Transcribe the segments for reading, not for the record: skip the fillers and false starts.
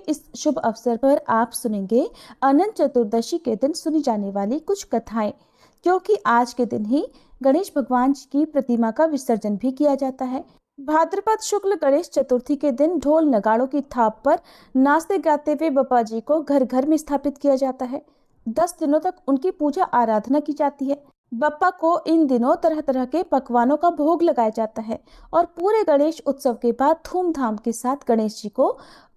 इस शुभ अवसर पर आप सुनेंगे अनंत चतुर्दशी के दिन सुनी जाने वाली कुछ कथाएं, क्योंकि आज के दिन ही गणेश भगवान जी की प्रतिमा का विसर्जन भी किया जाता है। भाद्रपद शुक्ल गणेश चतुर्थी के दिन ढोल नगाड़ों की थाप पर नाचते गाते हुए बप्पा जी को घर घर में स्थापित किया जाता है। 10 दिनों तक उनकी पूजा आराधना की जाती है। बप्पा को इन दिनों तरह तरह के पकवानों का भोग लगाया जाता है और पूरे गणेश उत्सव के बाद धूमधाम के साथ गणेश जी को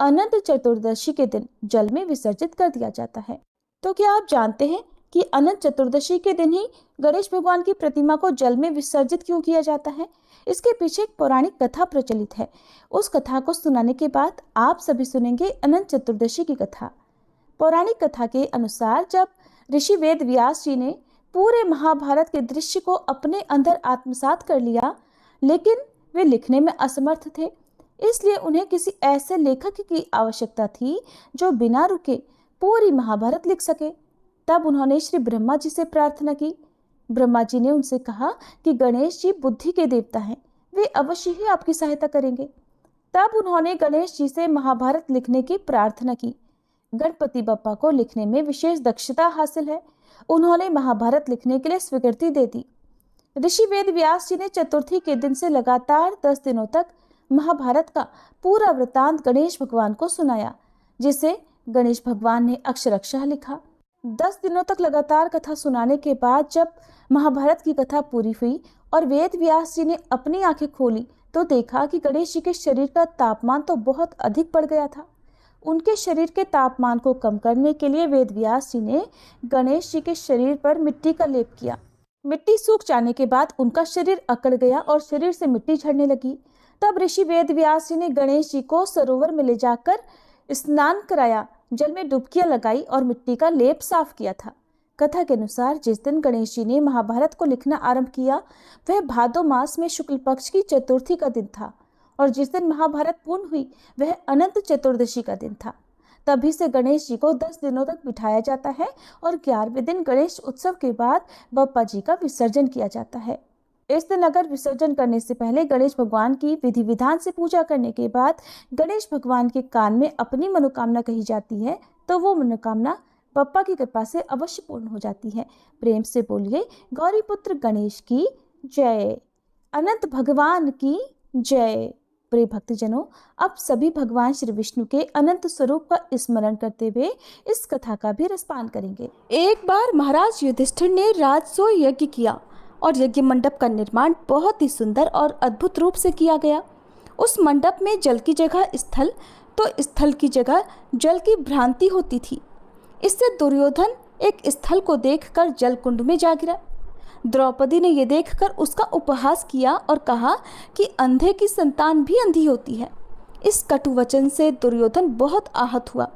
अनंत चतुर्दशी के दिन जल में विसर्जित कर दिया जाता है। तो क्या आप जानते हैं कि अनंत चतुर्दशी के दिन ही गणेश भगवान की प्रतिमा को जल में विसर्जित क्यों किया जाता है? इसके पीछे एक पौराणिक कथा प्रचलित है। उस कथा को सुनाने के बाद आप सभी सुनेंगे अनंत चतुर्दशी की कथा। पौराणिक कथा के अनुसार जब ऋषि वेद व्यास जी ने पूरे महाभारत के दृश्य को अपने अंदर आत्मसात कर लिया, लेकिन वे लिखने में असमर्थ थे, इसलिए उन्हें किसी ऐसे लेखक की आवश्यकता थी जो बिना रुके पूरी महाभारत लिख सके। तब उन्होंने श्री ब्रह्मा जी से प्रार्थना की। ब्रह्मा जी ने उनसे कहा कि गणेश जी बुद्धि के देवता हैं, वे अवश्य ही आपकी सहायता करेंगे। तब उन्होंने गणेश जी से महाभारत लिखने की प्रार्थना की। गणपति बप्पा को लिखने में विशेष दक्षता हासिल है, उन्होंने महाभारत लिखने के लिए स्वीकृति दे दी। ऋषि वेद व्यास जी ने चतुर्थी के दिन से लगातार 10 दिनों तक महाभारत का पूरा वृतांत गणेश भगवान को सुनाया, जिसे गणेश भगवान ने अक्षरशः लिखा। 10 दिनों तक लगातार कथा सुनाने के बाद जब महाभारत की कथा पूरी हुई और वेद व्यास जी ने अपनी आंखें खोली तो देखा कि गणेश जी के शरीर का तापमान तो बहुत अधिक बढ़ गया था। उनके शरीर के तापमान को कम करने के लिए वेद व्यास जी ने गणेश जी के शरीर पर मिट्टी का लेप किया। मिट्टी सूख जाने के बाद उनका शरीर अकड़ गया और शरीर से मिट्टी झड़ने लगी। तब ऋषि वेद व्यास जी ने गणेश जी को सरोवर में ले जाकर स्नान कराया, जल में डुबकियां लगाई और मिट्टी का लेप साफ किया था। कथा के अनुसार जिस दिन गणेश जी ने महाभारत को लिखना आरंभ किया वह भादो मास में शुक्ल पक्ष की चतुर्थी का दिन था और जिस दिन महाभारत पूर्ण हुई वह अनंत चतुर्दशी का दिन था। तभी से गणेश जी को 10 दिनों तक बिठाया जाता है और 11वें दिन गणेश उत्सव के बाद बप्पा जी का विसर्जन किया जाता है। इस दिन अगर विसर्जन करने से पहले गणेश भगवान की विधि विधान से पूजा करने के बाद गणेश भगवान के कान में अपनी मनोकामना कही जाती है तो वो मनोकामना बप्पा की कृपा से अवश्य पूर्ण हो जाती है। प्रेम से बोलिए गौरी पुत्र गणेश की जय, अनंत भगवान की जय। प्रिय भक्तजनों, अब सभी भगवान श्री विष्णु के अनंत स्वरूप का स्मरण करते हुए इस कथा का भी रसपान करेंगे। एक बार महाराज युधिष्ठिर ने राजसो यज्ञ किया और यज्ञ मंडप का निर्माण बहुत ही सुंदर और अद्भुत रूप से किया गया। उस मंडप में जल की जगह स्थल तो स्थल की जगह जल की भ्रांति होती थी। इससे दुर्योधन एक स्थल को देखकर जल कुंड में जा गिरा। द्रौपदी ने यह देखकर उसका उपहास किया और कहा कि अंधे की संतान भी अंधी होती है। इस कटु वचन से दुर्योधन बहुत आहत हुआ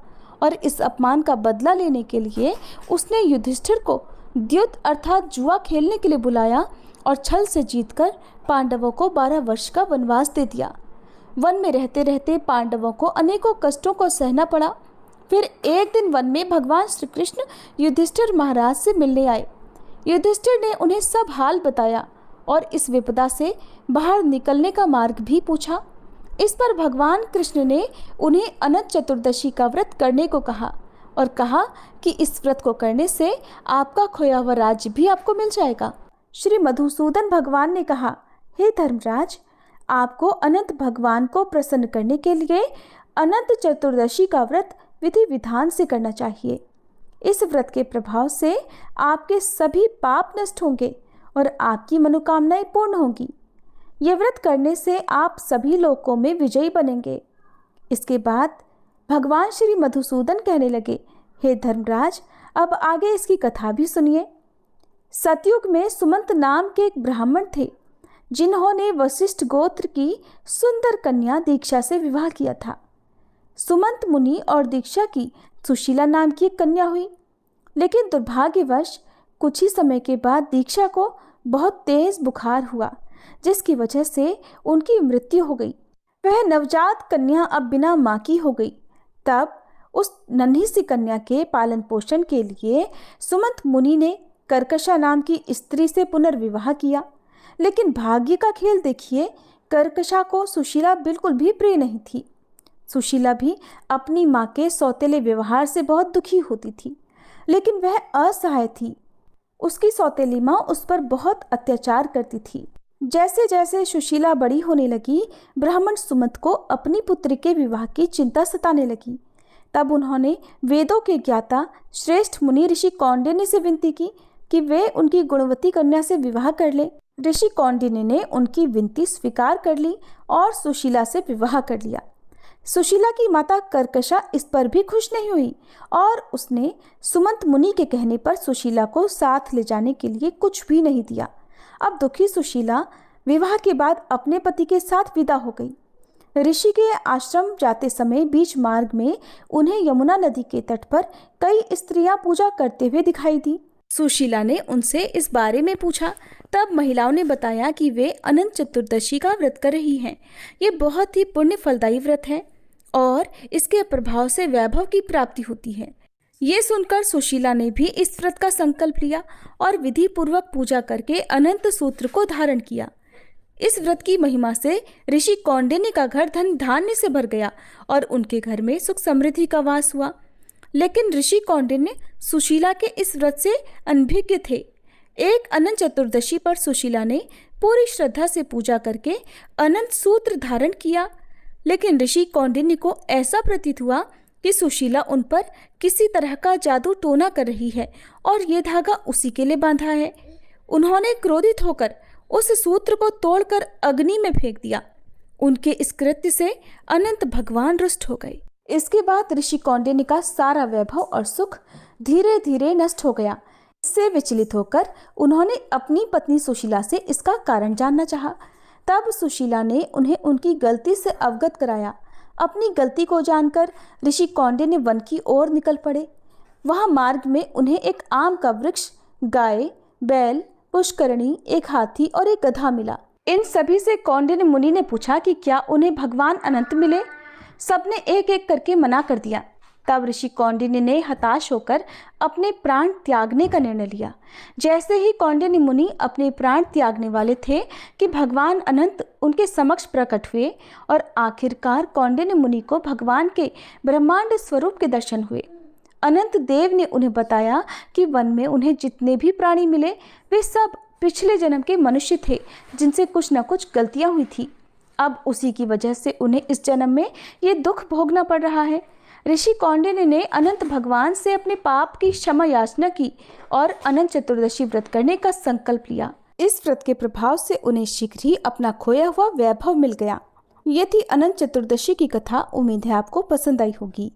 और इस अपमान का बदला लेने के लिए उसने युधिष्ठिर को द्युत अर्थात जुआ खेलने के लिए बुलाया और छल से जीतकर पांडवों को 12 वर्ष का वनवास दे दिया। वन में रहते रहते पांडवों को अनेकों कष्टों को सहना पड़ा। फिर एक दिन वन में भगवान श्री कृष्ण युधिष्ठिर महाराज से मिलने आए। युधिष्ठिर ने उन्हें सब हाल बताया और इस विपदा से बाहर निकलने का मार्ग भी पूछा। इस पर भगवान कृष्ण ने उन्हें अनंत चतुर्दशी का व्रत करने को कहा और कहा कि इस व्रत को करने से आपका खोया हुआ राज्य भी आपको मिल जाएगा। श्री मधुसूदन भगवान ने कहा, हे धर्मराज, आपको अनंत भगवान को प्रसन्न करने के लिए अनंत चतुर्दशी का व्रत विधि विधान से करना चाहिए। इस व्रत के प्रभाव से आपके सभी पाप नष्ट होंगे और आपकी मनोकामनाएं पूर्ण होंगी। ये व्रत करने से आप सभी लोकों में विजयी बनेंगे। इसके बाद भगवान श्री मधुसूदन कहने लगे, हे धर्मराज, अब आगे इसकी कथा भी सुनिए। सतयुग में सुमंत नाम के एक ब्राह्मण थे जिन्होंने वशिष्ठ गोत्र की सुंदर कन्या दीक्षा से विवाह किया था। सुमंत मुनि और दीक्षा की सुशीला नाम की एक कन्या हुई, लेकिन दुर्भाग्यवश कुछ ही समय के बाद दीक्षा को बहुत तेज बुखार हुआ, जिसकी वजह से उनकी मृत्यु हो गई। वह नवजात कन्या अब बिना मां की हो गई। तब उस नन्ही सी कन्या के पालन पोषण के लिए सुमंत मुनि ने कर्कशा नाम की स्त्री से पुनर्विवाह किया। लेकिन भाग्य का खेल देखिए, कर्कशा को सुशीला बिल्कुल भी प्रिय नहीं थी। सुशीला भी अपनी माँ के सौतेले व्यवहार से बहुत दुखी होती थी, लेकिन वह असहाय थी। उसकी सौतेली माँ उस पर बहुत अत्याचार करती थी। जैसे जैसे सुशीला बड़ी होने लगी, ब्राह्मण सुमंत को अपनी पुत्री के विवाह की चिंता सताने लगी। तब उन्होंने वेदों के ज्ञाता श्रेष्ठ मुनि ऋषि कौंडिन्य से विनती की कि वे उनकी गुणवती कन्या से विवाह कर ले। ऋषि कौंडिन्य ने उनकी विनती स्वीकार कर ली और सुशीला से विवाह कर लिया। सुशीला की माता कर्कशा इस पर भी खुश नहीं हुई और उसने सुमंत मुनि के कहने पर सुशीला को साथ ले जाने के लिए कुछ भी नहीं दिया। अब दुखी सुशीला विवाह के बाद अपने पति के साथ विदा हो गई। ऋषि के आश्रम जाते समय बीच मार्ग में उन्हें यमुना नदी के तट पर कई स्त्रियां पूजा करते हुए दिखाई दी। सुशीला ने उनसे इस बारे में पूछा। तब महिलाओं ने बताया कि वे अनंत चतुर्दशी का व्रत कर रही हैं। ये बहुत ही पुण्य फलदायी व्रत है और इसके प्रभाव से वैभव की प्राप्ति होती है। ये सुनकर सुशीला ने भी इस व्रत का संकल्प लिया और विधि पूर्वक पूजा करके अनंत सूत्र को धारण किया। इस व्रत की महिमा से ऋषि कौंडिन्य का घर धन धान्य से भर गया और उनके घर में सुख समृद्धि का वास हुआ। लेकिन ऋषि कौंडिन्य सुशीला के इस व्रत से अनभिज्ञ थे। एक अनंत चतुर्दशी पर सुशीला ने पूरी श्रद्धा से पूजा करके अनंत सूत्र धारण किया, लेकिन ऋषि कौंडिन्य को ऐसा प्रतीत हुआ कि सुशीला उन पर किसी तरह का जादू टोना कर रही है और ये धागा उसी के लिए बांधा है। उन्होंने क्रोधित होकर उस सूत्र को तोड़कर अग्नि में फेंक दिया। उनके इस कृत्य से अनंत भगवान रुष्ट हो गए। इसके बाद ऋषि कौंडिन्य का सारा वैभव और सुख धीरे धीरे नष्ट हो गया। इससे विचलित होकर उन्होंने अपनी पत्नी सुशीला से इसका कारण जानना चाहा। तब सुशीला ने उन्हें उनकी गलती से अवगत कराया। अपनी गलती को जानकर ऋषि कौंडिन्य वन की ओर निकल पड़े। वहां मार्ग में उन्हें एक आम का वृक्ष, गाय, बैल, पुष्करणी, एक हाथी और एक गधा मिला। इन सभी से कौंडिन्य मुनि ने पूछा कि क्या उन्हें भगवान अनंत मिले। सबने एक एक करके मना कर दिया। तब ऋषि कौंडिन्य ने हताश होकर अपने प्राण त्यागने का निर्णय लिया। जैसे ही कौंडिन्य मुनि अपने प्राण त्यागने वाले थे कि भगवान अनंत उनके समक्ष प्रकट हुए और आखिरकार कौंडिन्य मुनि को भगवान के ब्रह्मांड स्वरूप के दर्शन हुए। अनंत देव ने उन्हें बताया कि वन में उन्हें जितने भी प्राणी मिले वे सब पिछले जन्म के मनुष्य थे जिनसे कुछ न कुछ गलतियां हुई थी। अब उसी की वजह से उन्हें इस जन्म में ये दुख भोगना पड़ रहा है। ऋषि कौंडिन्य ने अनंत भगवान से अपने पाप की क्षमा याचना की और अनंत चतुर्दशी व्रत करने का संकल्प लिया। इस व्रत के प्रभाव से उन्हें शीघ्र ही अपना खोया हुआ वैभव मिल गया। ये थी अनंत चतुर्दशी की कथा। उम्मीद है आपको पसंद आई होगी।